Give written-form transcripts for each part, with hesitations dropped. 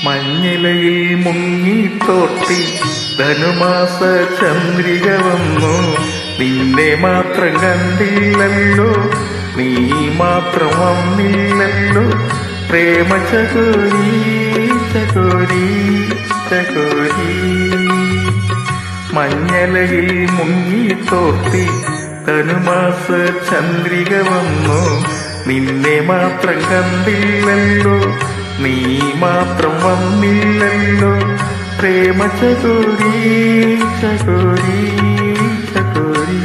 മഞ്ഞിലയിൽ മുങ്ങിത്തോട്ടി ധനുമാസ ചന്ദ്രിക വന്നു. നിന്നെ മാത്രം കണ്ടില്ലല്ലോ, നീ മാത്രം വന്നില്ലല്ലോ. പ്രേമ ചകോരി ചകോരി ചകോരി. മഞ്ഞലയിൽ മുങ്ങിത്തോട്ടി ധനുമാസ ചന്ദ്രിക വന്നു. നിന്നെ മാത്രം കണ്ടില്ലല്ലോ, നീ മാത്രം വന്നില്ലല്ലോ. പ്രേമ ചകോരി ചകോരി ചകോരി.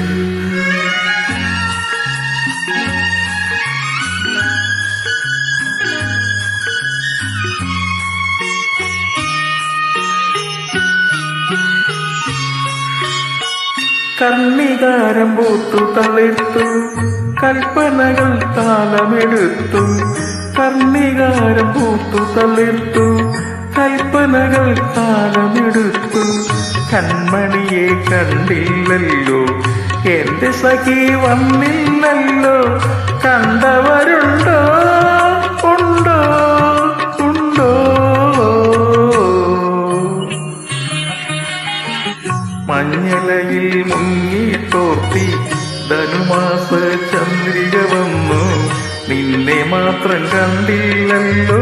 കർണികാരം പൂത്തു തളിർത്തു, കൽപ്പനകൾ താളമെടുത്തു. കർണികാരം പൂത്തു തളിർത്തു, കൽപ്പനകൾ താളമെടുത്തു. കൺമണിയെ കണ്ടില്ലല്ലോ, എന്റെ സഖി വന്നില്ലല്ലോ. കണ്ടവരുണ്ടോ ഉണ്ടോ ഉണ്ടോ? മഞ്ഞലയിൽ മുങ്ങിത്തോർത്തി ധനുമാസ ചന്ദ്രിക വന്നു. നിന്നെ മാത്രം കണ്ടില്ലല്ലോ,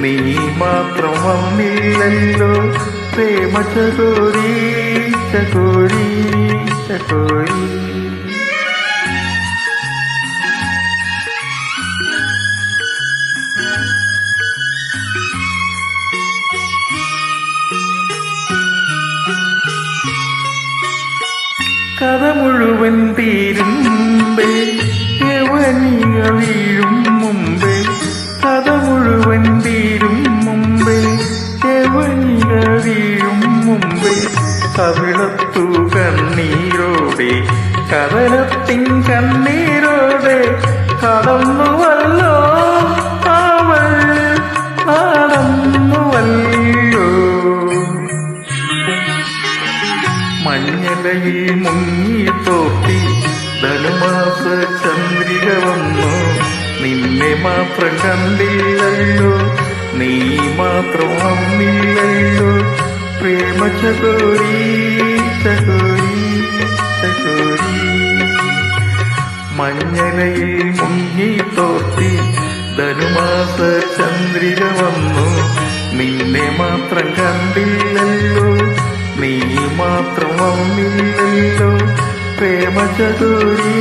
നീ മാത്രം വന്നില്ലല്ലോ. പ്രേമ ചകോരി ചകോരി ചകോരി. കഥ മുഴുവൻ തീരും മുമ്പേ, യവനിക വീഴും മുമ്പേ. കഥ മുഴുവൻ തീരും മുമ്പേ, യവനിക വീഴും മുമ്പേ. കവിളത്തു കണ്ണീരോടെ, കടലത്തിൻ കണ്ണീരോടെ കടന്നുവല്ലോ അവൾ, നടന്നുവല്ലോ. മഞ്ഞലയിൽ മുങ്ങിത്തോട്ടി ധനുമാസ ചന്ദ്രിക വന്നു. നിന്നെ മാത്രം കണ്ടില്ലല്ലോ, നീ മാത്രം വന്നില്ലല്ലോ. പ്രേമ ചകോരി ചകോരി ചകോരി. മഞ്ഞലയിൽ മുങ്ങിത്തോട്ടി ധനുമാസ ചന്ദ്രിക വന്നു. നിന്നെ മാത്രം കണ്ടില്ലല്ലോ, നീ മാത്രം വന്നില്ലല്ലോ. പ്രേമ ചകോരി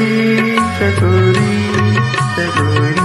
ചകോരി ചകോരി.